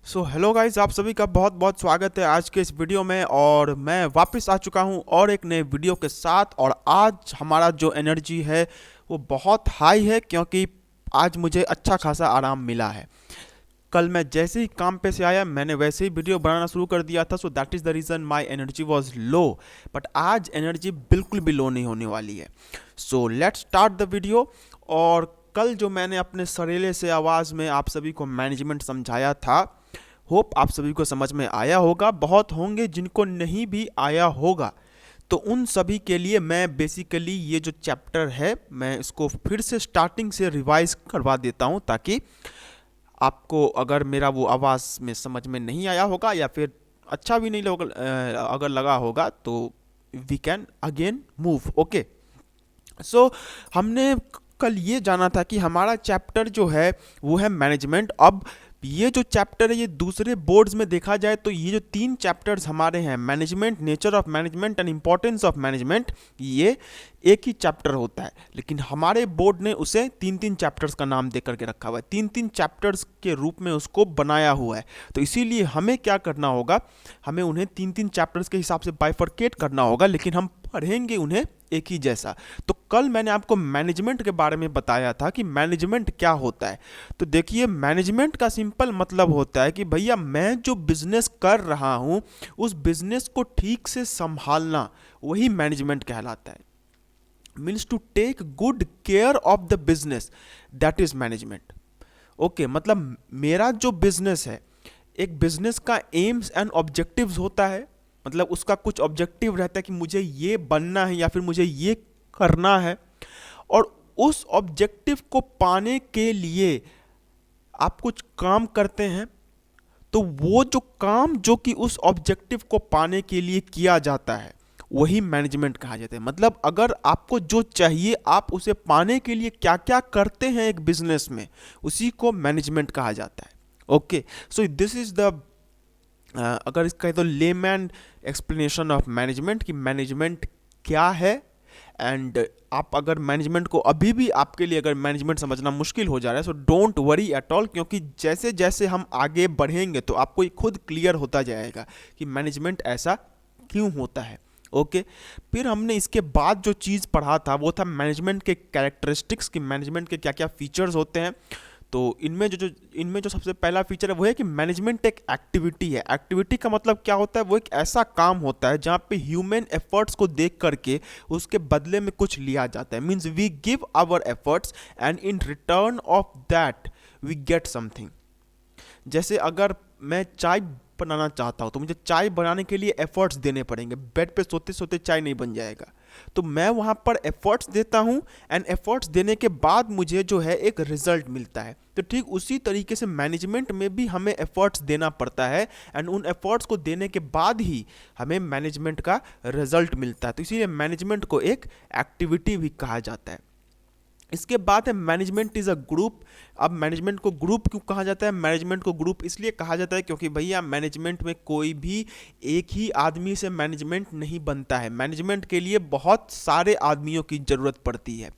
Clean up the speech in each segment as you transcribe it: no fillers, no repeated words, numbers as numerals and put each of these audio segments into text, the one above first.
Hello guys, आप सभी का बहुत बहुत स्वागत है आज के इस वीडियो में। और मैं वापस आ चुका हूं और एक नए वीडियो के साथ। और आज हमारा जो एनर्जी है वो बहुत हाई है, क्योंकि आज मुझे अच्छा खासा आराम मिला है। कल मैं जैसे ही काम पे से आया मैंने वैसे ही वीडियो बनाना शुरू कर दिया था, so that is the reason my energy was low. But आज एनर्जी बिल्कुल भी लो नहीं होने वाली है। So let's start the video. और कल जो मैंने अपने सरेले से आवाज़ में आप सभी को मैनेजमेंट समझाया था, होप आप सभी को समझ में आया होगा। बहुत होंगे जिनको नहीं भी आया होगा, तो उन सभी के लिए मैं बेसिकली ये जो चैप्टर है मैं इसको फिर से स्टार्टिंग से रिवाइज करवा देता हूँ, ताकि आपको अगर मेरा वो आवाज़ में समझ में नहीं आया होगा या फिर अच्छा भी नहीं अगर लगा होगा, तो we can again move. Okay. So हमने कल ये जाना था कि हमारा चैप्टर जो है वो है मैनेजमेंट। अब ये जो चैप्टर है ये दूसरे बोर्ड्स में देखा जाए तो ये जो तीन चैप्टर्स हमारे हैं, management, nature of management and importance of management, ये एक ही चैप्टर होता है। लेकिन हमारे बोर्ड ने उसे तीन तीन चैप्टर्स का नाम दे करके रखा हुआ है, तीन तीन चैप्टर्स के रूप में उसको बनाया हुआ है। तो इसीलिए हमें क्या करना होगा, हमें उन्हें तीन तीन चैप्टर्स के हिसाब से बाइफरकेट करना होगा, लेकिन हम पढ़ेंगे उन्हें एक ही जैसा। तो कल मैंने आपको मैनेजमेंट के बारे में बताया था कि मैनेजमेंट क्या होता है। तो देखिए, मैनेजमेंट का सिंपल मतलब होता है कि भैया मैं जो बिजनेस कर रहा हूं उस बिजनेस को ठीक से संभालना, वही मैनेजमेंट कहलाता है। Means to take good care of the business, that is management. Okay, मतलब मेरा जो बिजनेस है, एक बिजनेस का एम्स एंड ऑब्जेक्टिव्स होता है। मतलब उसका कुछ ऑब्जेक्टिव रहता है कि मुझे ये बनना है या फिर मुझे ये करना है। और उस ऑब्जेक्टिव को पाने के लिए आप कुछ काम करते हैं। तो वो जो काम जो कि उस ऑब्जेक्टिव को पाने के लिए किया जाता है, वही मैनेजमेंट कहा जाता है। मतलब अगर आपको जो चाहिए आप उसे पाने के लिए क्या क्या करते हैं एक बिजनेस में, उसी को मैनेजमेंट कहा जाता है। Okay. So this is the अगर इसका तो लेमैन एक्सप्लेनेशन ऑफ मैनेजमेंट, कि मैनेजमेंट क्या है। एंड आप अगर मैनेजमेंट को अभी भी आपके लिए अगर मैनेजमेंट समझना मुश्किल हो जा रहा है, so don't worry at all, क्योंकि जैसे जैसे हम आगे बढ़ेंगे तो आपको ये खुद क्लियर होता जाएगा कि मैनेजमेंट ऐसा क्यों होता है। ओके। फिर हमने इसके बाद जो चीज़ पढ़ा था वो था मैनेजमेंट के कैरेक्टरिस्टिक्स, कि मैनेजमेंट के क्या क्या फीचर्स होते हैं। तो इनमें जो सबसे पहला फीचर है वो है कि मैनेजमेंट एक एक्टिविटी है। एक्टिविटी का मतलब क्या होता है, वो एक ऐसा काम होता है जहाँ पे ह्यूमन एफर्ट्स को देख करके उसके बदले में कुछ लिया जाता है। Means we give our efforts and in return of that we get something. जैसे अगर मैं चाय बनाना चाहता हूँ तो मुझे चाय बनाने के लिए एफर्ट्स देने पड़ेंगे, बेड पे सोते सोते चाय नहीं बन जाएगा। तो मैं वहाँ पर एफर्ट्स देता हूँ एंड एफर्ट्स देने के बाद मुझे जो है एक रिजल्ट मिलता है। तो ठीक उसी तरीके से मैनेजमेंट में भी हमें एफर्ट्स देना पड़ता है एंड उन एफर्ट्स को देने के बाद ही हमें मैनेजमेंट का रिजल्ट मिलता है। तो इसीलिए मैनेजमेंट को एक एक्टिविटी भी कहा जाता है। इसके बाद है मैनेजमेंट इज़ अ ग्रुप। अब मैनेजमेंट को ग्रुप क्यों कहा जाता है? मैनेजमेंट को ग्रुप इसलिए कहा जाता है क्योंकि भैया मैनेजमेंट में कोई भी एक ही आदमी से मैनेजमेंट नहीं बनता है। मैनेजमेंट के लिए बहुत सारे आदमियों की ज़रूरत पड़ती है।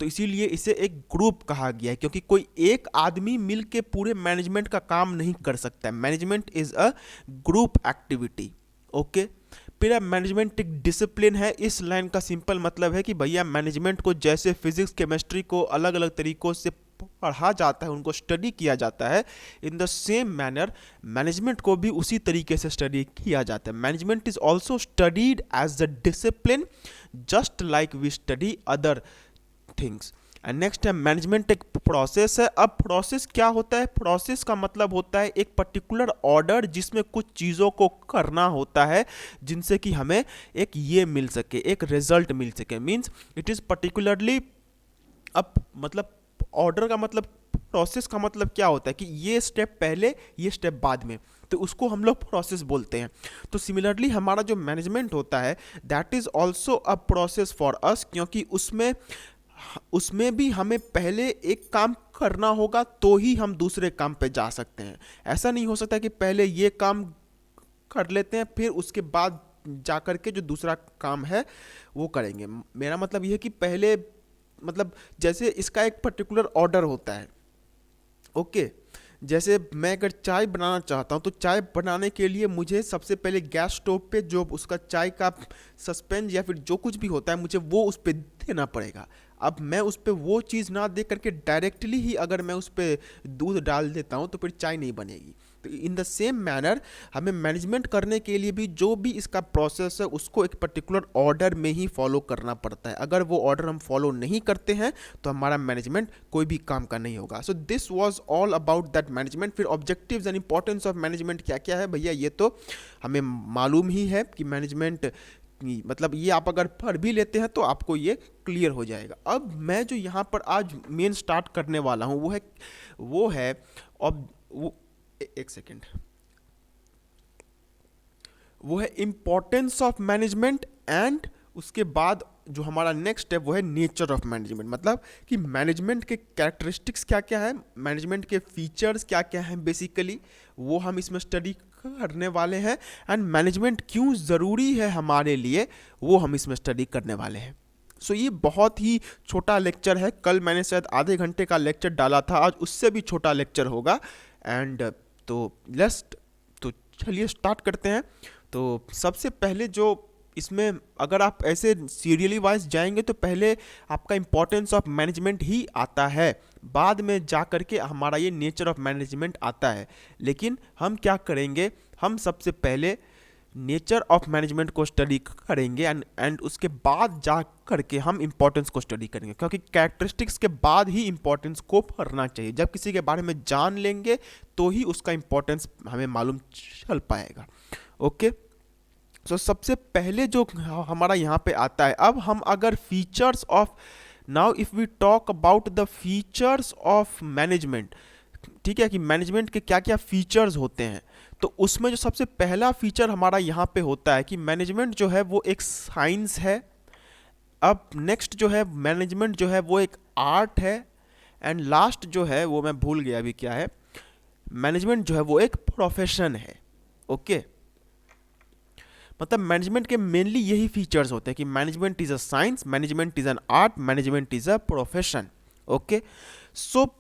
तो इसीलिए इसे एक ग्रुप कहा गया है, क्योंकि कोई एक आदमी मिल के पूरे मैनेजमेंट का काम नहीं कर सकता है। Management is a group activity. Okay. फिर मैनेजमेंट एक डिसिप्लिन है। इस लाइन का सिंपल मतलब है कि भैया मैनेजमेंट को जैसे फिजिक्स केमिस्ट्री को अलग अलग तरीकों से पढ़ा जाता है, उनको स्टडी किया जाता है, in the same manner management को भी उसी तरीके से स्टडी किया जाता है। Management is also studied as the discipline, just like we study other things. And next है मैनेजमेंट एक प्रोसेस है। अब प्रोसेस क्या होता है? प्रोसेस का मतलब होता है एक पर्टिकुलर ऑर्डर जिसमें कुछ चीज़ों को करना होता है जिनसे कि हमें एक ये मिल सके, एक रिजल्ट मिल सके। मीन्स इट इज़ पर्टिकुलरली, अब मतलब ऑर्डर का मतलब, प्रोसेस का मतलब क्या होता है कि ये स्टेप पहले ये स्टेप बाद में, तो उसको हम लोग प्रोसेस बोलते हैं। तो सिमिलरली हमारा जो मैनेजमेंट होता है that is also a process for us, क्योंकि उसमें भी हमें पहले एक काम करना होगा तो ही हम दूसरे काम पे जा सकते हैं। ऐसा नहीं हो सकता कि पहले ये काम कर लेते हैं फिर उसके बाद जा कर के जो दूसरा काम है वो करेंगे। मेरा मतलब ये है कि पहले, मतलब जैसे इसका एक पर्टिकुलर ऑर्डर होता है। ओके। जैसे मैं अगर चाय बनाना चाहता हूँ तो चाय बनाने के लिए मुझे सबसे पहले गैस स्टोव पे जो उसका चाय का सस्पेंस या फिर जो कुछ भी होता है मुझे वो उस पर देना पड़ेगा। अब मैं उस पर वो चीज़ ना दे करके डायरेक्टली ही अगर मैं उस पर दूध डाल देता हूँ तो फिर चाय नहीं बनेगी। तो इन द सेम मैनर हमें मैनेजमेंट करने के लिए भी जो भी इसका प्रोसेस है उसको एक पर्टिकुलर ऑर्डर में ही फॉलो करना पड़ता है। अगर वो ऑर्डर हम फॉलो नहीं करते हैं तो हमारा मैनेजमेंट कोई भी काम का नहीं होगा। So this was all about that management. फिर objectives and importance of management क्या क्या है भैया, ये तो हमें मालूम ही है कि मैनेजमेंट मतलब ये आप अगर पढ़ भी लेते हैं तो आपको ये क्लियर हो जाएगा। अब मैं जो यहाँ पर आज मेन स्टार्ट करने वाला हूँ वो है अब वो एक सेकेंड, वो है इम्पोर्टेंस ऑफ मैनेजमेंट एंड उसके बाद जो हमारा नेक्स्ट स्टेप वो है नेचर ऑफ मैनेजमेंट। मतलब कि मैनेजमेंट के कैरेक्टरिस्टिक्स क्या क्या है, मैनेजमेंट के फीचर्स क्या क्या हैं, बेसिकली वो हम इसमें स्टडी करने वाले हैं। एंड मैनेजमेंट क्यों ज़रूरी है हमारे लिए वो हम इसमें स्टडी करने वाले हैं। सो ये बहुत ही छोटा लेक्चर है। कल मैंने शायद आधे घंटे का लेक्चर डाला था, आज उससे भी छोटा लेक्चर होगा। एंड तो चलिए स्टार्ट करते हैं। तो सबसे पहले जो इसमें अगर आप ऐसे सीरियली वाइज जाएंगे तो पहले आपका इम्पोर्टेंस ऑफ मैनेजमेंट ही आता है, बाद में जा कर के हमारा ये नेचर ऑफ मैनेजमेंट आता है। लेकिन हम क्या करेंगे, हम सबसे पहले नेचर ऑफ मैनेजमेंट को स्टडी करेंगे एंड उसके बाद जा करके हम इंपॉर्टेंस को स्टडी करेंगे, क्योंकि कैरेक्टरिस्टिक्स के बाद ही इंपॉर्टेंस को पढ़ना चाहिए। जब किसी के बारे में जान लेंगे तो ही उसका इंपॉर्टेंस हमें मालूम चल पाएगा। ओके, सो सबसे पहले जो हमारा यहाँ पे आता है, अब हम अगर features of now if we talk about the features of management, ठीक है, कि मैनेजमेंट के क्या क्या फीचर्स होते हैं, तो उसमें जो सबसे पहला फीचर हमारा यहाँ पे होता है कि मैनेजमेंट जो है वो एक साइंस है। अब नेक्स्ट जो है मैनेजमेंट जो है वो एक आर्ट है। एंड लास्ट जो है वो मैं भूल गया अभी क्या है, मैनेजमेंट जो है वो एक प्रोफेशन है। ओके, मतलब मैनेजमेंट के मेनली यही फीचर्स होते हैं कि management is a science, management is an art, management is a profession. Okay, so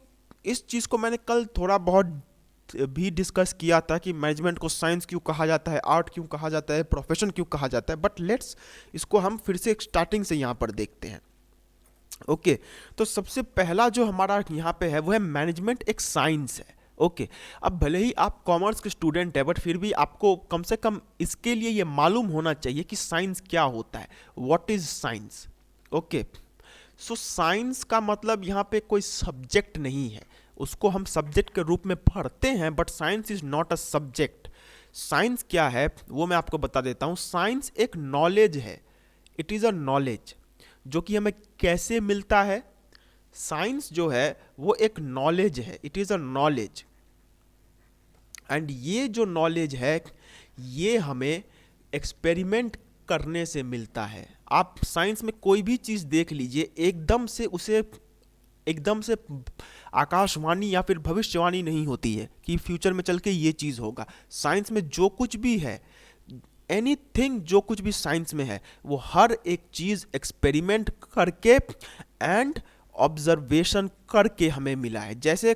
इस चीज़ को मैंने कल थोड़ा बहुत भी डिस्कस किया था कि मैनेजमेंट को साइंस क्यों कहा जाता है, आर्ट क्यों कहा जाता है, प्रोफेशन क्यों कहा जाता है। बट लेट्स इसको हम फिर से स्टार्टिंग से यहाँ पर देखते हैं। ओके, तो सबसे पहला जो हमारा यहाँ पे है वो है मैनेजमेंट एक साइंस है। ओके, अब भले ही आप कॉमर्स के स्टूडेंट है बट फिर भी आपको कम से कम इसके लिए ये मालूम होना चाहिए कि साइंस क्या होता है, what is science. Okay, so science का मतलब यहाँ पे कोई सब्जेक्ट नहीं है, उसको हम सब्जेक्ट के रूप में पढ़ते हैं, but science is not a subject. Science क्या है वो मैं आपको बता देता हूँ। साइंस एक नॉलेज है, इट इज़ अ नॉलेज जो कि हमें कैसे मिलता है। साइंस जो है वो एक नॉलेज है, it is a knowledge. And ये जो नॉलेज है ये हमें एक्सपेरिमेंट करने से मिलता है। आप साइंस में कोई भी चीज़ देख लीजिए, एकदम से आकाशवाणी या फिर भविष्यवाणी नहीं होती है कि फ्यूचर में चल के ये चीज़ होगा। साइंस में जो कुछ भी है, एनीथिंग जो कुछ भी साइंस में है, वो हर एक चीज़ एक्सपेरिमेंट करके एंड ऑब्जर्वेशन करके हमें मिला है। जैसे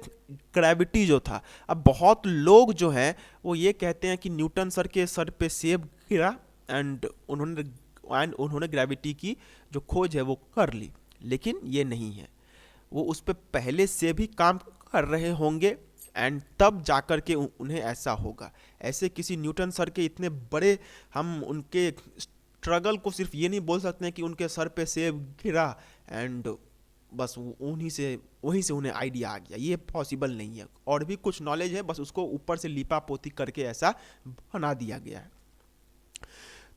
ग्रेविटी जो था, अब बहुत लोग जो हैं वो ये कहते हैं कि न्यूटन सर के सर पे सेब गिरा एंड उन्होंने ग्रेविटी की जो खोज है वो कर ली, लेकिन ये नहीं है। वो उस पर पहले से भी काम कर रहे होंगे एंड तब जाकर के उन्हें ऐसा होगा। ऐसे किसी न्यूटन सर के इतने बड़े, हम उनके स्ट्रगल को सिर्फ ये नहीं बोल सकते हैं कि उनके सर पे सेब गिरा एंड बस वहीं से उन्हें आइडिया आ गया, ये पॉसिबल नहीं है। और भी कुछ नॉलेज है, बस उसको ऊपर से लिपा पोती करके ऐसा बना दिया गया है।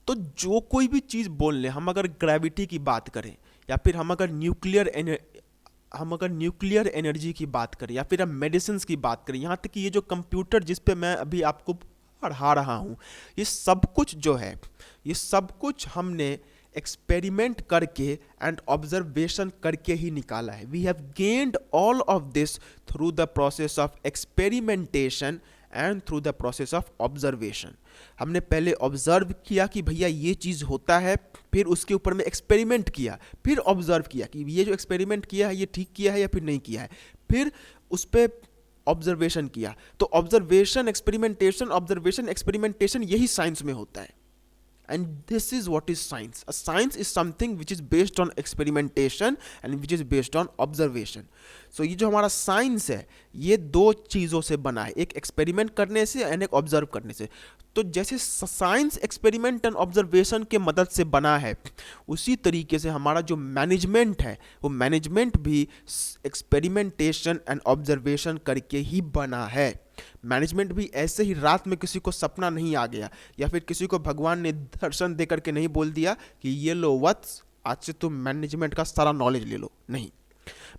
तो जो कोई भी चीज़ बोल लें, हम अगर ग्रेविटी की बात करें या फिर हम अगर न्यूक्लियर एनर्जी की बात करें या फिर हम मेडिसिन की बात करें, यहाँ तक कि ये जो कंप्यूटर जिस पे मैं अभी आपको पढ़ा रहा हूँ, ये सब कुछ जो है, ये सब कुछ हमने एक्सपेरिमेंट करके एंड ऑब्जर्वेशन करके ही निकाला है। We have gained all of this through the process of experimentation and through the process of observation. हमने पहले ऑब्जर्व किया कि भैया ये चीज़ होता है, फिर उसके ऊपर में एक्सपेरिमेंट किया, फिर ऑब्जर्व किया कि ये जो एक्सपेरिमेंट किया है ये ठीक किया है या फिर नहीं किया है, फिर उस पर ऑब्जर्वेशन किया। तो ऑब्जर्वेशन एक्सपेरिमेंटेशन यही साइंस में होता है। And this is what is science. A science is something which is based on experimentation and which is based on observation. So ये जो हमारा साइंस है ये दो चीज़ों से बना है, एक एक्सपेरिमेंट करने से एंड एक ऑब्जर्व करने से। तो जैसे साइंस एक्सपेरिमेंट एंड ऑब्जर्वेशन के मदद से बना है, उसी तरीके से हमारा जो मैनेजमेंट है वो मैनेजमेंट भी एक्सपेरिमेंटेशन एंड ऑब्जर्वेशन करके ही बना है। मैनेजमेंट भी ऐसे ही रात में किसी को सपना नहीं आ गया या फिर किसी को भगवान ने दर्शन दे करके नहीं बोल दिया कि ये लो वत्स आज से तुम मैनेजमेंट का सारा नॉलेज ले लो। नहीं,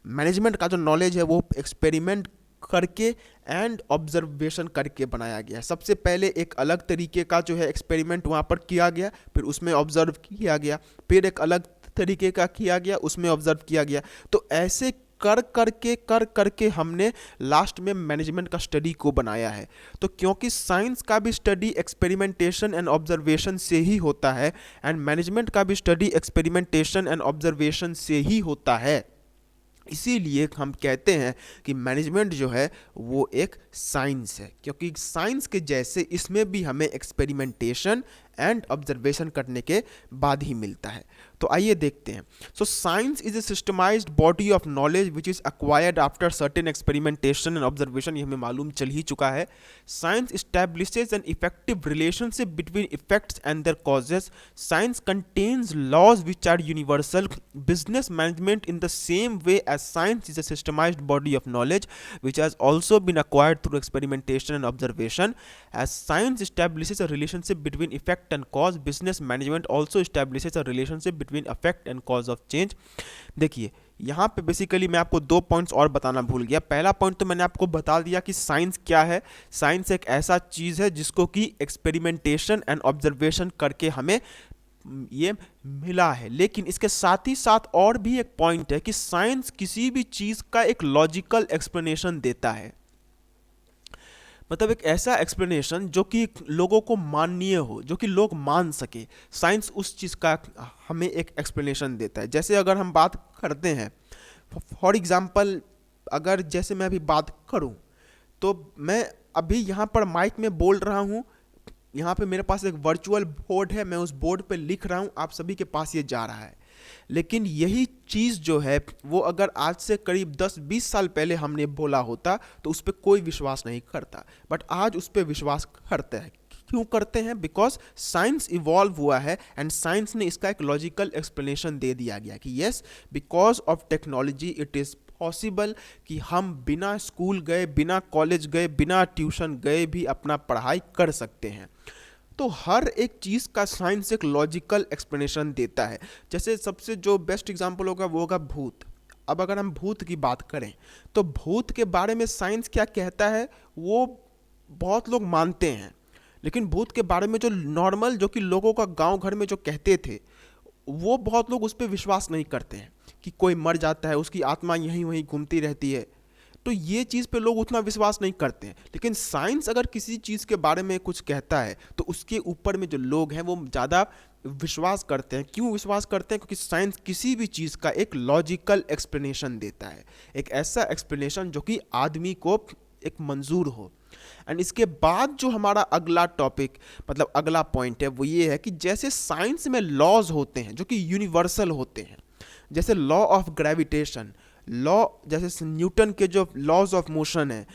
मैनेजमेंट का जो नॉलेज है वो एक्सपेरिमेंट करके एंड ऑब्जर्वेशन करके बनाया गया। सबसे पहले एक अलग तरीके का जो है एक्सपेरिमेंट वहाँ पर किया गया, फिर उसमें ऑब्जर्व किया गया, फिर एक अलग तरीके का किया गया, उसमें ऑब्जर्व किया गया। तो ऐसे कर करके हमने लास्ट में मैनेजमेंट का स्टडी को बनाया है। तो क्योंकि साइंस का भी स्टडी एक्सपेरिमेंटेशन एंड ऑब्जर्वेशन से ही होता है एंड मैनेजमेंट का भी स्टडी एक्सपेरिमेंटेशन एंड ऑब्जर्वेशन से ही होता है, इसीलिए हम कहते हैं कि मैनेजमेंट जो है वो एक साइंस है, क्योंकि साइंस के जैसे इसमें भी हमें एक्सपेरिमेंटेशन एंड ऑब्जर्वेशन करने के बाद ही मिलता है। तो आइए देखते हैं। So science is a systemised body of knowledge which is acquired after certain experimentation and observation. ये हमें मालूम चल ही चुका है। Science establishes an effective relationship between effects and their causes. Science contains laws which are universal. Business management in the same way as science is a systemized body of knowledge which has also been acquired through experimentation and observation. As science establishes a relationship between effect and cause, business management also establishes a relationship between effect and cause of change. देखिए यहाँ पे basically मैं आपको दो points और बताना भूल गया। पहला पॉइंट तो मैंने आपको बता दिया कि साइंस क्या है। साइंस एक ऐसा चीज़ है जिसको कि एक्सपेरिमेंटेशन एंड ऑब्जर्वेशन करके हमें ये मिला है, लेकिन इसके साथ ही साथ और भी एक पॉइंट है कि साइंस किसी भी चीज़ का एक लॉजिकल एक्सप्लेनेशन देता है। मतलब एक ऐसा एक्सप्लेनेशन जो कि लोगों को माननीय हो, जो कि लोग मान सके। साइंस उस चीज़ का हमें एक एक्सप्लेनेशन देता है। जैसे अगर हम बात करते हैं, फॉर एग्जांपल अगर जैसे मैं अभी बात करूं तो मैं अभी यहाँ पर माइक में बोल रहा हूँ, यहाँ पे मेरे पास एक वर्चुअल बोर्ड है, मैं उस बोर्ड पे लिख रहा हूँ, आप सभी के पास ये जा रहा है। लेकिन यही चीज़ जो है वो अगर आज से करीब 10-20 साल पहले हमने बोला होता तो उस पर कोई विश्वास नहीं करता, बट आज उस पर विश्वास करते हैं। क्यों करते हैं? बिकॉज साइंस इवॉल्व हुआ है एंड साइंस ने इसका एक लॉजिकल एक्सप्लेनेशन दे दिया गया कि yes, because of technology it is possible कि हम बिना स्कूल गए, बिना कॉलेज गए, बिना ट्यूशन गए भी अपना पढ़ाई कर सकते हैं। तो हर एक चीज़ का साइंस एक लॉजिकल एक्सप्लेनेशन देता है। जैसे सबसे जो बेस्ट एग्जांपल होगा वो होगा भूत। अब अगर हम भूत की बात करें तो भूत के बारे में साइंस क्या कहता है वो बहुत लोग मानते हैं, लेकिन भूत के बारे में जो नॉर्मल जो कि लोगों का गांव घर में जो कहते थे वो बहुत लोग उस पर विश्वास नहीं करते हैं कि कोई मर जाता है उसकी आत्मा यहीं वहीं घूमती रहती है। तो ये चीज़ पे लोग उतना विश्वास नहीं करते हैं। लेकिन साइंस अगर किसी चीज़ के बारे में कुछ कहता है तो उसके ऊपर में जो लोग हैं वो ज़्यादा विश्वास करते हैं। क्यों विश्वास करते हैं? क्योंकि साइंस किसी भी चीज़ का एक लॉजिकल एक्सप्लेनेशन देता है, एक ऐसा एक्सप्लेनेशन जो कि आदमी को एक मंजूर हो। एंड इसके बाद जो हमारा अगला टॉपिक मतलब अगला पॉइंट है वो ये है कि जैसे साइंस में लॉज होते हैं जो कि यूनिवर्सल होते हैं, जैसे लॉ ऑफ ग्रेविटेशन, लॉ जैसे न्यूटन के जो लॉज ऑफ मोशन है,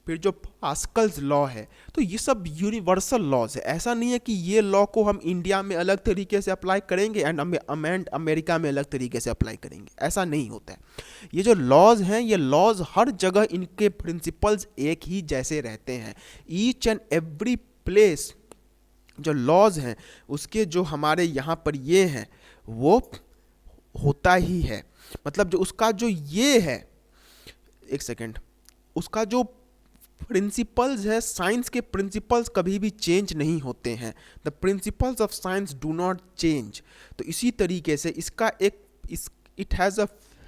फिर जो पास्कल्स लॉ है, तो ये सब यूनिवर्सल लॉज है। ऐसा नहीं है कि ये लॉ को हम इंडिया में अलग तरीके से अप्लाई करेंगे एंड अमेरिका में अलग तरीके से अप्लाई करेंगे, ऐसा नहीं होता है। ये जो लॉज हैं ये लॉज हर जगह इनके प्रिंसिपल्स एक ही जैसे रहते हैं। ईच एंड एवरी प्लेस जो लॉज हैं उसके जो हमारे यहाँ पर ये हैं वो होता ही है। मतलब जो उसका जो ये है, एक सेकेंड, उसका जो प्रिंसिपल्स है, साइंस के प्रिंसिपल्स कभी भी चेंज नहीं होते हैं। The principles of science do not change. तो इसी तरीके से इसका it has a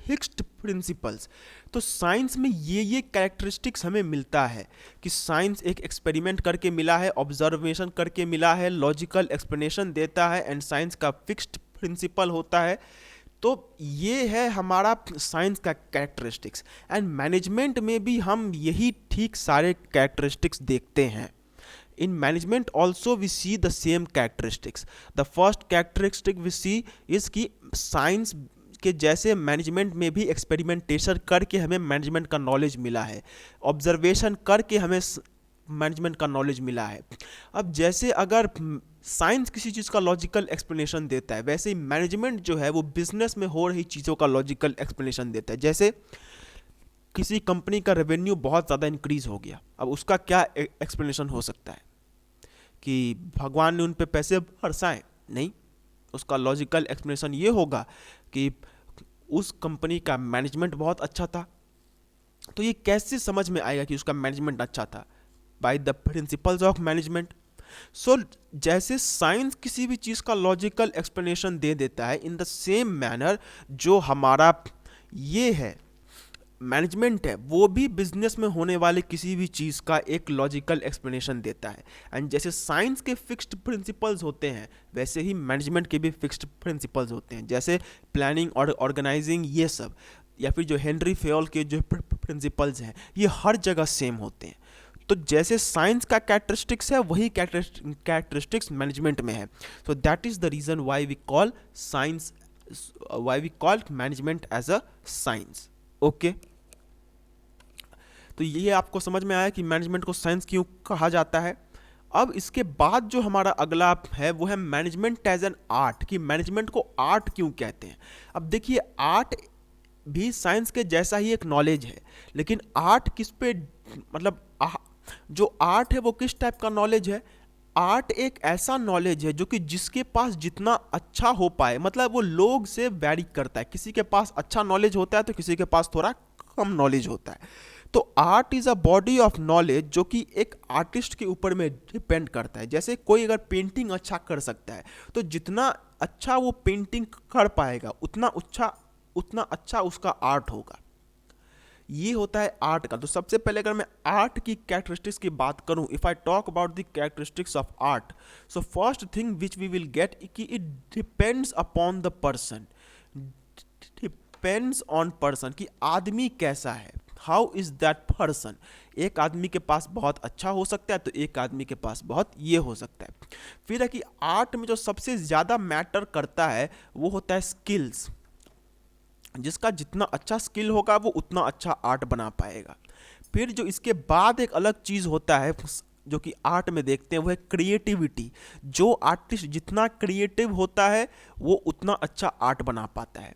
fixed principles. तो साइंस में ये कैरेक्टरिस्टिक्स हमें मिलता है कि साइंस एक एक्सपेरिमेंट करके मिला है, ऑब्जर्वेशन करके मिला है, लॉजिकल एक्सप्लेनेशन देता है एंड साइंस का फिक्स्ड प्रिंसिपल होता है। तो ये है हमारा साइंस का कैरेक्टरिस्टिक्स, एंड मैनेजमेंट में भी हम यही ठीक सारे कैरेक्टरिस्टिक्स देखते हैं। In management also we see the same characteristics. The first characteristic we see is कि साइंस के जैसे मैनेजमेंट में भी एक्सपेरिमेंटेशन करके हमें मैनेजमेंट का नॉलेज मिला है, ऑब्जर्वेशन करके हमें मैनेजमेंट का नॉलेज मिला है। अब जैसे अगर साइंस किसी चीज़ का लॉजिकल एक्सप्लेनेशन देता है, वैसे ही मैनेजमेंट जो है वो बिजनेस में हो रही चीज़ों का लॉजिकल एक्सप्लेनेशन देता है। जैसे किसी कंपनी का रेवेन्यू बहुत ज़्यादा इंक्रीज हो गया, अब उसका क्या एक्सप्लेनेशन हो सकता है कि भगवान ने उन पे पैसे बरसाए? नहीं, उसका लॉजिकल एक्सप्लेनेशन ये होगा कि उस कंपनी का मैनेजमेंट बहुत अच्छा था। तो ये कैसे समझ में आएगा कि उसका मैनेजमेंट अच्छा था? By the principles of management. So जैसे साइंस किसी भी चीज़ का लॉजिकल एक्सप्लेनेशन दे देता है, इन द सेम मैनर जो हमारा ये है मैनेजमेंट है, वो भी बिजनेस में होने वाले किसी भी चीज़ का एक लॉजिकल एक्सप्लेनेशन देता है। एंड जैसे साइंस के फिक्स्ड प्रिंसिपल्स होते हैं, वैसे ही मैनेजमेंट के भी फिक्स्ड प्रिंसिपल्स होते हैं, जैसे प्लानिंग और ऑर्गेनाइजिंग, ये सब, या फिर जो हेनरी फेयोल के जो प्रिंसिपल्स हैं, ये हर जगह सेम होते हैं। तो जैसे साइंस का कैरेक्टरिस्टिक्स है, वही कैरेक्टरिस्टिक्स मैनेजमेंट में है। So that is the reason why we call science, why we call management as a science. Okay, तो ये आपको समझ में आया कि मैनेजमेंट को साइंस क्यों कहा जाता है। अब इसके बाद जो हमारा अगला है वो है मैनेजमेंट एज एन आर्ट, कि मैनेजमेंट को आर्ट क्यों कहते हैं। अब देखिए, आर्ट भी साइंस के जैसा ही एक नॉलेज है, लेकिन आर्ट किस पे, मतलब जो आर्ट है वो किस टाइप का नॉलेज है? आर्ट एक ऐसा नॉलेज है जो कि जिसके पास जितना अच्छा हो पाए, मतलब वो लोग से वैरी करता है। किसी के पास अच्छा नॉलेज होता है तो किसी के पास थोड़ा कम नॉलेज होता है। तो art is a body of knowledge जो कि एक आर्टिस्ट के ऊपर में डिपेंड करता है। जैसे कोई अगर पेंटिंग अच्छा कर सकता है, तो जितना अच्छा वो पेंटिंग कर पाएगा उतना अच्छा उसका आर्ट होगा। ये होता है आर्ट का। तो सबसे पहले अगर मैं आर्ट की कैरेक्टरिस्टिक्स की बात करूं, if I talk about the characteristics of art, so first thing which we will get कि it depends upon the person, depends on person, कि आदमी कैसा है, हाउ इज दैट पर्सन। एक आदमी के पास बहुत अच्छा हो सकता है तो एक आदमी के पास बहुत ये हो सकता है। फिर है कि आर्ट में जो सबसे ज़्यादा मैटर करता है वो होता है स्किल्स। जिसका जितना अच्छा स्किल होगा वो उतना अच्छा आर्ट बना पाएगा। फिर जो इसके बाद एक अलग चीज़ होता है जो कि आर्ट में देखते हैं, वो है क्रिएटिविटी। जो आर्टिस्ट जितना क्रिएटिव होता है वो उतना अच्छा आर्ट बना पाता है।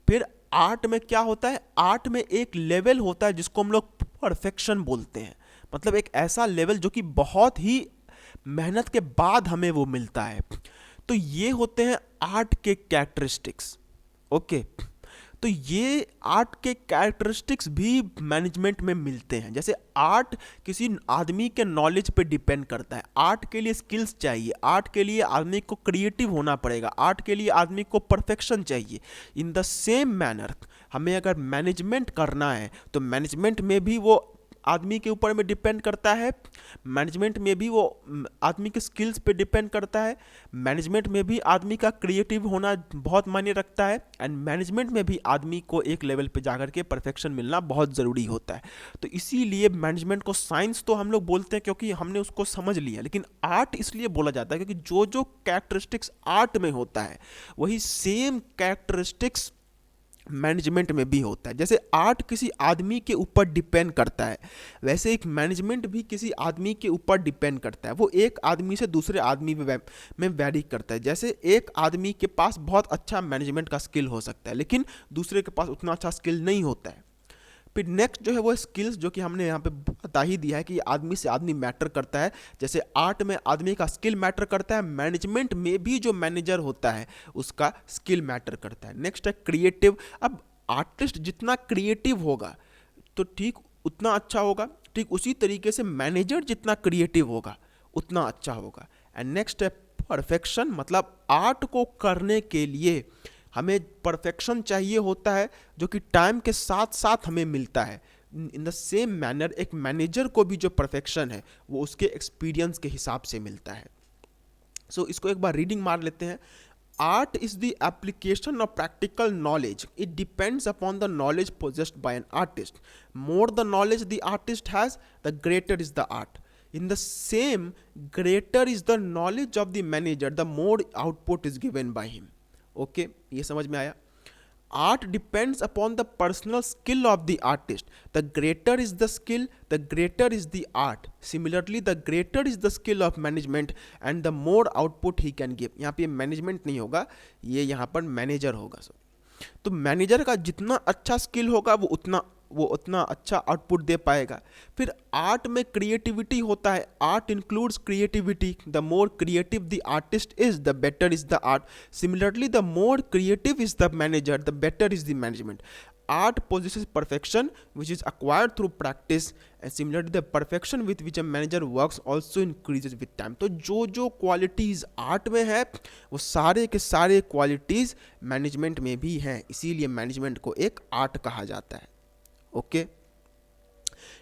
फिर आर्ट में क्या होता है, आर्ट में एक लेवल होता है जिसको हम लोग परफेक्शन बोलते हैं, मतलब एक ऐसा लेवल जो कि बहुत ही मेहनत के बाद हमें वो मिलता है। तो ये होते हैं आर्ट के कैरेक्टरिस्टिक्स। ओके, तो ये आर्ट के कैरेक्टरिस्टिक्स भी मैनेजमेंट में मिलते हैं। जैसे आर्ट किसी आदमी के नॉलेज पे डिपेंड करता है, आर्ट के लिए स्किल्स चाहिए, आर्ट के लिए आदमी को क्रिएटिव होना पड़ेगा, आर्ट के लिए आदमी को परफेक्शन चाहिए। इन द सेम मैनर हमें अगर मैनेजमेंट करना है तो मैनेजमेंट में भी वो आदमी के ऊपर में डिपेंड करता है, मैनेजमेंट में भी वो आदमी के स्किल्स पे डिपेंड करता है, मैनेजमेंट में भी आदमी का क्रिएटिव होना बहुत मायने रखता है, एंड मैनेजमेंट में भी आदमी को एक लेवल पे जाकर के परफेक्शन मिलना बहुत ज़रूरी होता है। तो इसीलिए मैनेजमेंट को साइंस तो हम लोग बोलते हैं क्योंकि हमने उसको समझ लिया, लेकिन आर्ट इसलिए बोला जाता है क्योंकि जो जो कैरेक्टरिस्टिक्स आर्ट में होता है वही सेम कैरेक्टरिस्टिक्स मैनेजमेंट में भी होता है। जैसे आर्ट किसी आदमी के ऊपर डिपेंड करता है, वैसे एक मैनेजमेंट भी किसी आदमी के ऊपर डिपेंड करता है। वो एक आदमी से दूसरे आदमी में वैरी करता है। जैसे एक आदमी के पास बहुत अच्छा मैनेजमेंट का स्किल हो सकता है, लेकिन दूसरे के पास उतना अच्छा स्किल नहीं होता है। फिर नेक्स्ट जो है वो स्किल्स, जो कि हमने यहाँ पे बता ही दिया है कि आदमी से आदमी मैटर करता है। जैसे आर्ट में आदमी का स्किल मैटर करता है, मैनेजमेंट में भी जो मैनेजर होता है उसका स्किल मैटर करता है। नेक्स्ट है क्रिएटिव। अब आर्टिस्ट जितना क्रिएटिव होगा तो ठीक उतना अच्छा होगा, ठीक उसी तरीके से मैनेजर जितना क्रिएटिव होगा उतना अच्छा होगा। एंड नेक्स्ट है परफेक्शन, मतलब आर्ट को करने के लिए हमें परफेक्शन चाहिए होता है जो कि टाइम के साथ साथ हमें मिलता है। इन द सेम मैनर एक मैनेजर को भी जो परफेक्शन है वो उसके एक्सपीरियंस के हिसाब से मिलता है। सो इसको एक बार रीडिंग मार लेते हैं। art is the application of practical knowledge. It depends upon the knowledge possessed by an artist. More the knowledge the artist has, the greater is the art. In the same, greater is the knowledge of the manager, the more output is given by him. Okay, ये समझ में आया? Art depends upon the personal skill of the artist. The greater is the skill, the greater is the art. Similarly, the greater is the skill of management and the more output he can give. यहाँ पे management नहीं होगा, ये यहाँ पर manager होगा. तो manager का जितना अच्छा स्किल होगा वो उतना अच्छा आउटपुट दे पाएगा. फिर आर्ट में क्रिएटिविटी होता है. Art includes creativity. The more creative the artist is, the better is the art. Similarly, the more creative is the manager, the better is the management. Art possesses perfection which is acquired through practice, and similarly the perfection with which a manager works also increases with time. तो जो qualities art में है वो सारे के सारे qualities management में भी हैं. इसीलिए मैनेजमेंट को एक आर्ट कहा जाता है. ओके,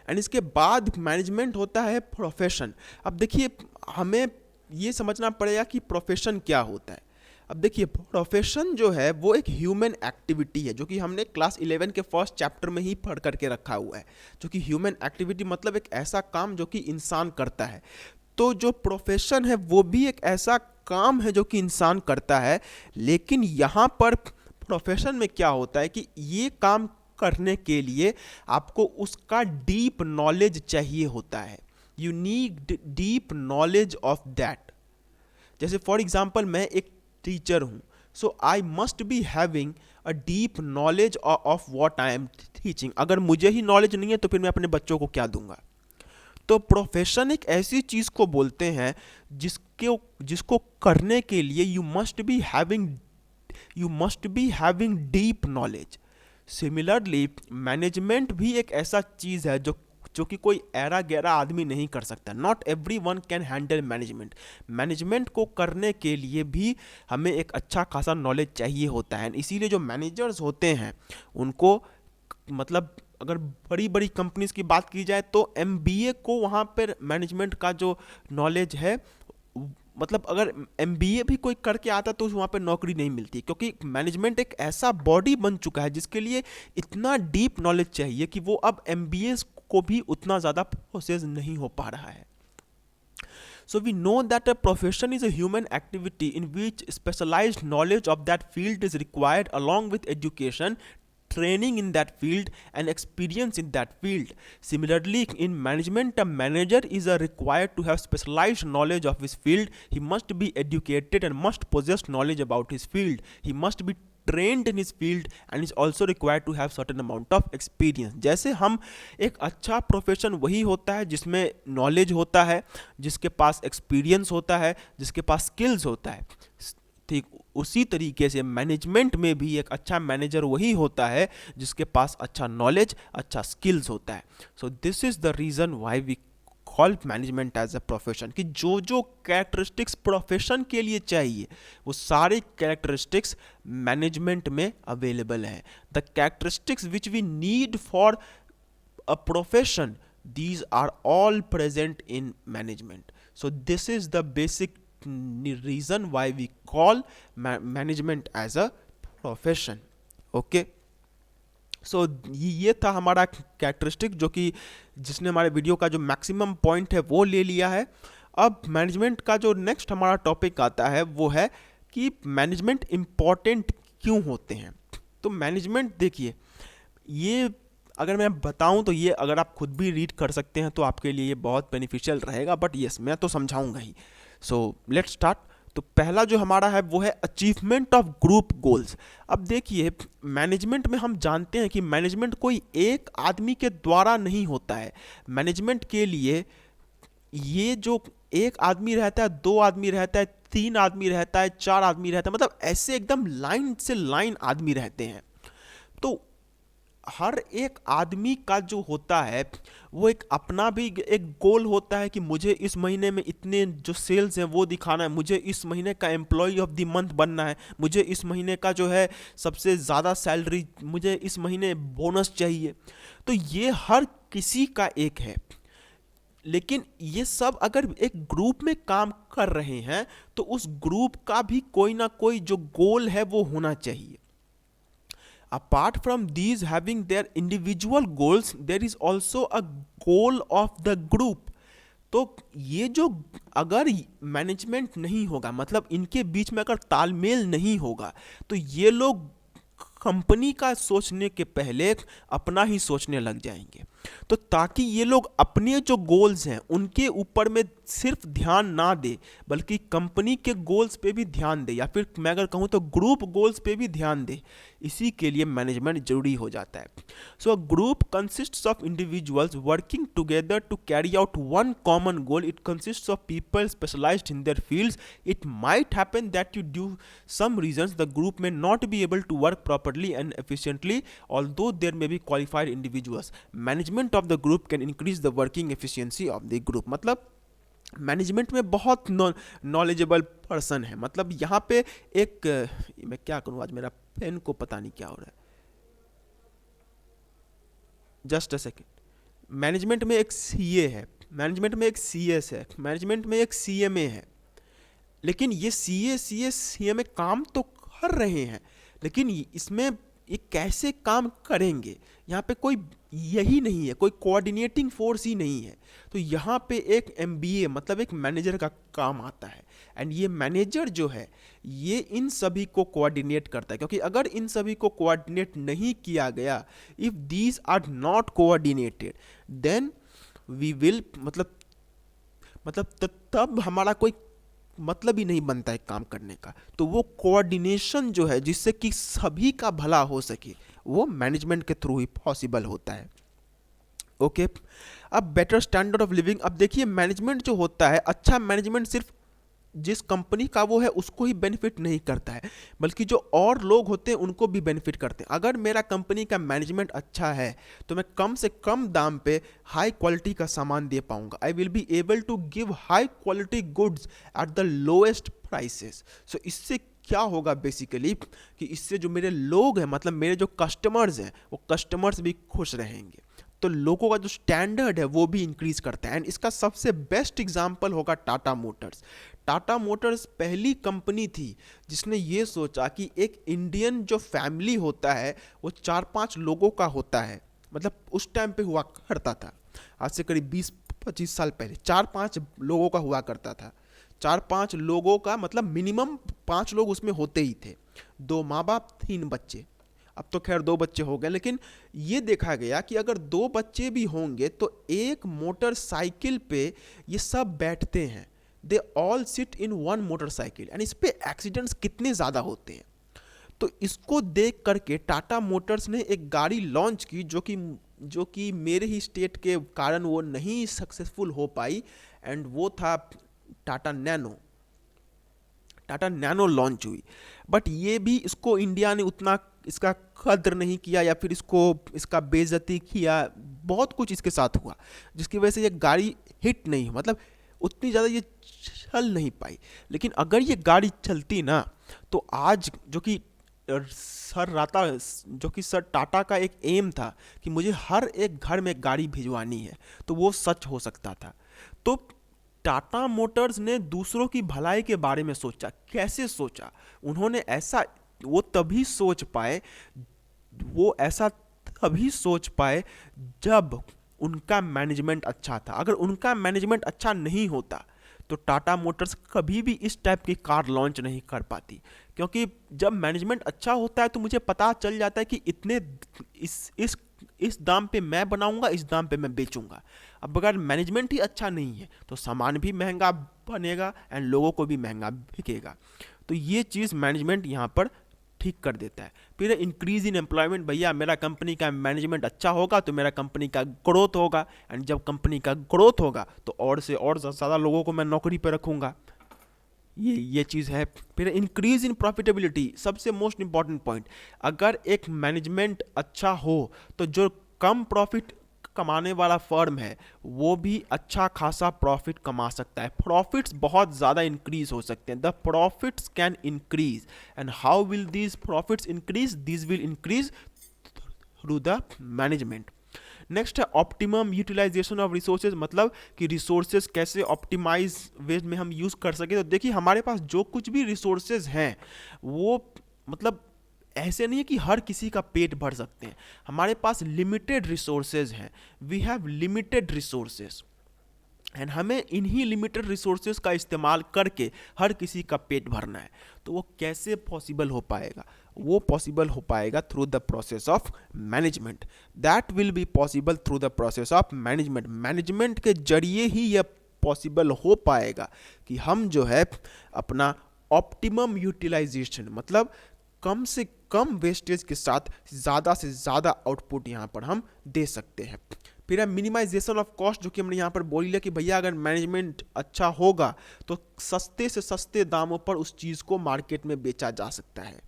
एंड इसके बाद मैनेजमेंट होता है प्रोफेशन. अब देखिए, हमें ये समझना पड़ेगा कि प्रोफेशन क्या होता है. अब देखिए, प्रोफेशन जो है वो एक ह्यूमन एक्टिविटी है, जो कि हमने क्लास 11 के फर्स्ट चैप्टर में ही पढ़ करके रखा हुआ है. जो कि ह्यूमन एक्टिविटी मतलब एक ऐसा काम जो कि इंसान करता है. तो जो प्रोफेशन है वो भी एक ऐसा काम है जो कि इंसान करता है. लेकिन यहाँ पर प्रोफेशन में क्या होता है कि ये काम करने के लिए आपको उसका डीप नॉलेज चाहिए होता है. You need deep knowledge of that. जैसे फॉर एग्जाम्पल, मैं एक टीचर हूँ, so I must be having a deep knowledge of what I am teaching. अगर मुझे ही नॉलेज नहीं है तो फिर मैं अपने बच्चों को क्या दूंगा. तो प्रोफेशन एक ऐसी चीज़ को बोलते हैं जिसको करने के लिए you must be having deep knowledge. Similarly management भी एक ऐसा चीज़ है जो कि कोई ऐरा गैरा आदमी नहीं कर सकता. Not every one can handle management. Management को करने के लिए भी हमें एक अच्छा खासा नॉलेज चाहिए होता है. इसीलिए जो मैनेजर्स होते हैं उनको, मतलब अगर बड़ी बड़ी कंपनीज की बात की जाए तो MBA को वहाँ पर मैनेजमेंट का जो नॉलेज है, मतलब अगर MBA भी कोई करके आता तो वहाँ पे नौकरी नहीं मिलती, क्योंकि मैनेजमेंट एक ऐसा बॉडी बन चुका है जिसके लिए इतना डीप नॉलेज चाहिए कि वो अब MBA को भी उतना ज़्यादा प्रोसेस नहीं हो पा रहा है. So we know that a profession is a human activity in which specialized knowledge of that field is required along with education, training in that field and experience in that field. Similarly, in management, a manager is required to have specialized knowledge of his field. He must be educated and must possess knowledge about his field. He must be trained in his field and is also required to have certain amount of experience. जैसे हम, एक अच्छा profession वही होता है जिसमें knowledge होता है, जिसके पास एक्सपीरियंस होता है, जिसके पास स्किल्स होता है. ठीक उसी तरीके से मैनेजमेंट में भी एक अच्छा मैनेजर वही होता है जिसके पास अच्छा नॉलेज, अच्छा स्किल्स होता है. So this is the reason why we call management as a profession. कि जो कैरेक्टरिस्टिक्स प्रोफेशन के लिए चाहिए वो सारे कैरेक्टरिस्टिक्स मैनेजमेंट में अवेलेबल हैं. The characteristics which we need for a profession, these are all present in management. So this is the basic reason why we call management as a profession. Okay, so ये था हमारा characteristic जो कि जिसने हमारे video का जो maximum point है वो ले लिया है. अब मैनेजमेंट का जो नेक्स्ट हमारा टॉपिक आता है वो है कि मैनेजमेंट इम्पॉर्टेंट क्यों होते हैं. तो मैनेजमेंट, देखिए, ये अगर मैं बताऊं तो ये अगर आप खुद भी रीड कर सकते हैं तो आपके लिए ये बहुत बेनिफिशियल रहेगा, बट यस, मैं तो समझाऊंगा ही. So let's start. तो पहला जो हमारा है वो है अचीवमेंट ऑफ ग्रुप गोल्स. अब देखिए, मैनेजमेंट में हम जानते हैं कि मैनेजमेंट कोई एक आदमी के द्वारा नहीं होता है. मैनेजमेंट के लिए ये जो एक आदमी रहता है, 2 आदमी रहता है, 3 आदमी रहता है, 4 आदमी रहता है, मतलब ऐसे एकदम लाइन से लाइन आदमी रहते हैं. तो हर एक आदमी का जो होता है वो एक अपना भी एक गोल होता है कि मुझे इस महीने में इतने जो सेल्स हैं वो दिखाना है, मुझे इस महीने का एम्प्लॉय ऑफ द मंथ बनना है, मुझे इस महीने का जो है सबसे ज़्यादा सैलरी, मुझे इस महीने बोनस चाहिए. तो ये हर किसी का एक है. लेकिन ये सब अगर एक ग्रुप में काम कर रहे हैं तो उस ग्रुप का भी कोई ना कोई जो गोल है वो होना चाहिए. Apart from these having their individual goals, there is also a goal of the group. तो ये जो अगर मैनेजमेंट नहीं होगा, मतलब इनके बीच में अगर तालमेल नहीं होगा, तो ये लोग कंपनी का सोचने के पहले अपना ही सोचने लग जाएंगे. तो ताकि ये लोग अपने जो गोल्स हैं उनके ऊपर में सिर्फ ध्यान ना दे, बल्कि कंपनी के गोल्स पे भी ध्यान दे, या फिर मैं अगर कहूँ तो ग्रुप गोल्स पे भी ध्यान दे. इसी के लिए मैनेजमेंट जरूरी हो जाता है. So a group consists of individuals working together to carry out one common goal. It consists of people specialised in their fields. It might happen that you due some reasons the group may not be able to work properly and efficiently, although there may be qualified individuals. Management of the group can increase the working efficiency of the group. मतलब management में बहुत knowledgeable person है. मतलब यहाँ पे एक मैं क्या करूँ, आज मेरा पेन को पता नहीं क्या हो रहा है, जस्ट अ सेकेंड. मैनेजमेंट में एक सीए है, मैनेजमेंट में एक सीएस है, मैनेजमेंट में एक सीएमए है. लेकिन ये सीए में काम तो कर रहे हैं, लेकिन इसमें ये कैसे काम करेंगे, यहाँ पे कोई यही नहीं है, कोई कोऑर्डिनेटिंग फोर्स ही नहीं है. तो यहाँ पे एक एमबीए मतलब एक मैनेजर का काम आता है. एंड ये मैनेजर जो है ये इन सभी को कोऑर्डिनेट करता है, क्योंकि अगर इन सभी को कोऑर्डिनेट नहीं किया गया, if these are not coordinated, then we will मतलब तब हमारा कोई मतलब ही नहीं बनता है काम करने का. तो वो कोऑर्डिनेशन जो है जिससे कि सभी का भला हो सके, वो मैनेजमेंट के थ्रू ही पॉसिबल होता है. ओके, अब बेटर स्टैंडर्ड ऑफ लिविंग. अब देखिए मैनेजमेंट जो होता है, अच्छा मैनेजमेंट सिर्फ जिस कंपनी का वो है उसको ही बेनिफिट नहीं करता है, बल्कि जो और लोग होते हैं उनको भी बेनिफिट करते हैं. अगर मेरा कंपनी का मैनेजमेंट अच्छा है तो मैं कम से कम दाम पे हाई क्वालिटी का सामान दे पाऊंगा. I will be able to give high quality goods at the lowest prices. So इससे क्या होगा बेसिकली कि इससे जो मेरे लोग हैं, मतलब मेरे जो कस्टमर्स हैं, वो कस्टमर्स भी खुश रहेंगे. तो लोगों का जो स्टैंडर्ड है वो भी इंक्रीज करता है. एंड इसका सबसे बेस्ट एग्जांपल होगा टाटा मोटर्स. टाटा मोटर्स पहली कंपनी थी जिसने ये सोचा कि एक इंडियन जो फैमिली होता है वो 4-5 लोगों का होता है. मतलब उस टाइम पे हुआ करता था, आज से करीब 20-25 साल पहले 4-5 लोगों का हुआ करता था. 4-5 लोगों का मतलब मिनिमम 5 लोग उसमें होते ही थे. 2 माँ बाप 3 बच्चे. अब तो खैर 2 बच्चे हो गए, लेकिन ये देखा गया कि अगर 2 बच्चे भी होंगे तो एक मोटरसाइकिल पे ये सब बैठते हैं. They all sit in one motorcycle. And इस पे एक्सीडेंट्स कितने ज़्यादा होते हैं. तो इसको देख करके टाटा मोटर्स ने एक गाड़ी लॉन्च की जो कि मेरे ही स्टेट के कारण वो नहीं सक्सेसफुल हो पाई. एंड वो था Tata nano. Tata nano launch हुई, बट ये भी इसको इंडिया ने उतना इसका कदर नहीं किया, या फिर इसका बेइज्जती किया. बहुत कुछ इसके साथ हुआ जिसकी वजह से ये गाड़ी हिट नहीं, मतलब उतनी ज़्यादा ये चल नहीं पाई. लेकिन अगर ये गाड़ी चलती ना, तो आज जो कि सर टाटा का एक एम था कि मुझे हर एक घर में गाड़ी भिजवानी है, तो वो सच हो सकता था. तो टाटा मोटर्स ने दूसरों की भलाई के बारे में सोचा. कैसे सोचा उन्होंने? ऐसा तभी सोच पाए जब उनका मैनेजमेंट अच्छा था. अगर उनका मैनेजमेंट अच्छा नहीं होता तो टाटा मोटर्स कभी भी इस टाइप की कार लॉन्च नहीं कर पाती. क्योंकि जब मैनेजमेंट अच्छा होता है तो मुझे पता चल जाता है कि इस दाम पे मैं बनाऊंगा, इस दाम पे मैं बेचूंगा. अब अगर मैनेजमेंट ही अच्छा नहीं है तो सामान भी महंगा बनेगा एंड लोगों को भी महंगा बिकेगा. तो ये चीज़ मैनेजमेंट यहाँ पर ठीक कर देता है. फिर इंक्रीज इन एम्प्लॉयमेंट. भैया मेरा कंपनी का मैनेजमेंट अच्छा होगा तो मेरा कंपनी का ग्रोथ होगा, एंड जब कंपनी का ग्रोथ होगा तो और से और ज़्यादा लोगों को मैं नौकरी पर रखूँगा. ये चीज़ है. फिर इंक्रीज इन प्रॉफिटेबिलिटी, सबसे मोस्ट इंपॉर्टेंट पॉइंट. अगर एक मैनेजमेंट अच्छा हो तो जो कम प्रॉफिट कमाने वाला फर्म है वो भी अच्छा खासा प्रॉफिट कमा सकता है. प्रॉफिट्स बहुत ज़्यादा इंक्रीज हो सकते हैं. The profits can increase. And how will these profits increase? These will increase through the management. Next है ऑप्टिमम यूटिलाइजेशन ऑफ रिसोर्सेज, मतलब कि रिसोर्सेज कैसे ऑप्टिमाइज वे में हम यूज़ कर सके। तो देखिए हमारे पास जो कुछ भी रिसोर्सेज हैं वो मतलब ऐसे नहीं है कि हर किसी का पेट भर सकते हैं। हमारे पास लिमिटेड रिसोर्सेज हैं, we have limited resources and हमें इन्हीं लिमिटेड रिसोर्सेज का इस्तेमाल करके हर किसी का पेट भरना है। तो वो कैसे पॉसिबल हो पाएगा? वो पॉसिबल हो पाएगा through the process of management. That will be possible through the process of management. Management के जरिए ही यह पॉसिबल हो पाएगा कि हम जो है अपना ऑप्टिमम यूटिलाइजेशन, मतलब कम से कम वेस्टेज के साथ ज़्यादा से ज़्यादा आउटपुट यहाँ पर हम दे सकते हैं। फिर है मिनिमाइजेशन ऑफ कॉस्ट, जो कि हमने यहाँ पर बोली है कि भैया अगर मैनेजमेंट अच्छा होगा तो सस्ते से सस्ते दामों पर उस चीज़ को मार्केट में बेचा जा सकता है।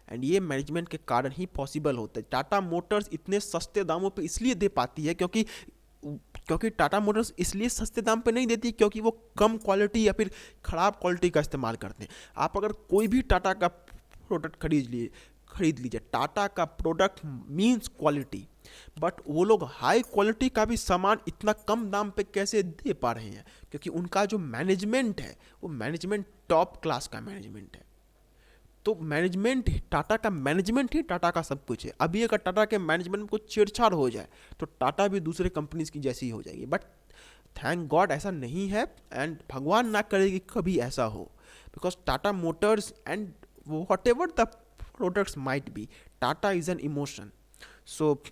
एंड ये मैनेजमेंट के कारण ही पॉसिबल होता है। टाटा मोटर्स इतने सस्ते दामों पे इसलिए दे पाती है क्योंकि टाटा मोटर्स इसलिए सस्ते दाम पे नहीं देती क्योंकि वो कम क्वालिटी या फिर ख़राब क्वालिटी का इस्तेमाल करते हैं। आप अगर कोई भी टाटा का प्रोडक्ट खरीद लीजिए, टाटा का प्रोडक्ट मीन्स क्वालिटी, बट वो लोग हाई क्वालिटी का भी सामान इतना कम दाम पे कैसे दे पा रहे हैं? क्योंकि उनका जो मैनेजमेंट है वो मैनेजमेंट टॉप क्लास का मैनेजमेंट है। तो मैनेजमेंट, टाटा का मैनेजमेंट ही टाटा का सब कुछ है। अभी अगर टाटा के मैनेजमेंट में कुछ छेड़छाड़ हो जाए तो टाटा भी दूसरे कंपनीज की जैसी हो जाएगी, बट थैंक गॉड ऐसा नहीं है एंड भगवान ना करे कि कभी ऐसा हो, because Tata Motors and whatever the products might be, Tata is an emotion. So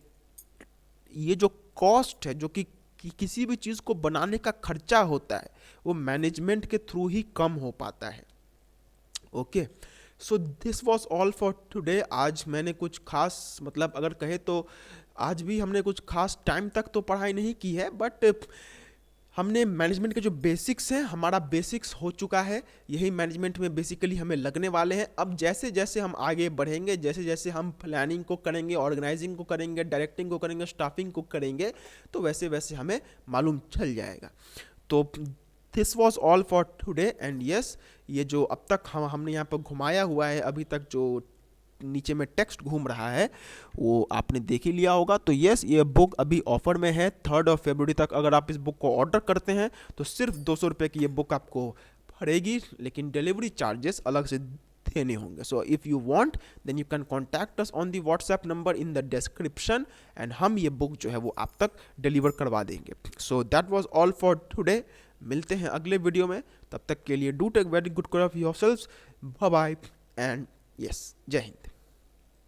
ये जो कॉस्ट है, जो कि किसी भी चीज़ को बनाने का खर्चा होता है, वो मैनेजमेंट के थ्रू ही कम हो पाता है। Okay, so this was all for today. आज मैंने कुछ खास, मतलब अगर कहे तो आज भी हमने कुछ खास टाइम तक तो पढ़ाई नहीं की है, बट हमने मैनेजमेंट के जो बेसिक्स हैं, हमारा बेसिक्स हो चुका है। यही मैनेजमेंट में बेसिकली हमें लगने वाले हैं। अब जैसे जैसे हम आगे बढ़ेंगे, जैसे जैसे हम प्लानिंग को करेंगे, ऑर्गेनाइजिंग को करेंगे, डायरेक्टिंग को करेंगे, स्टाफिंग को करेंगे, तो वैसे वैसे हमें मालूम चल जाएगा। तो this was all for today and yes, ये जो अब तक हमने यहाँ पर घुमाया हुआ है, अभी तक जो नीचे में टेक्स्ट घूम रहा है वो आपने देख ही लिया होगा। तो यस, ये बुक अभी ऑफर में है 3 फरवरी तक। अगर आप इस बुक को ऑर्डर करते हैं तो सिर्फ 200 रुपये की ये बुक आपको पड़ेगी, लेकिन डिलीवरी चार्जेस अलग से देने होंगे। So if you want then you can contact us on the WhatsApp number in the description and हम ये बुक जो है वो आप तक डिलीवर करवा देंगे। So that was all for today. मिलते हैं अगले वीडियो में, तब तक के लिए do take very good care of yourselves. Bye bye and yes, Jai Hind.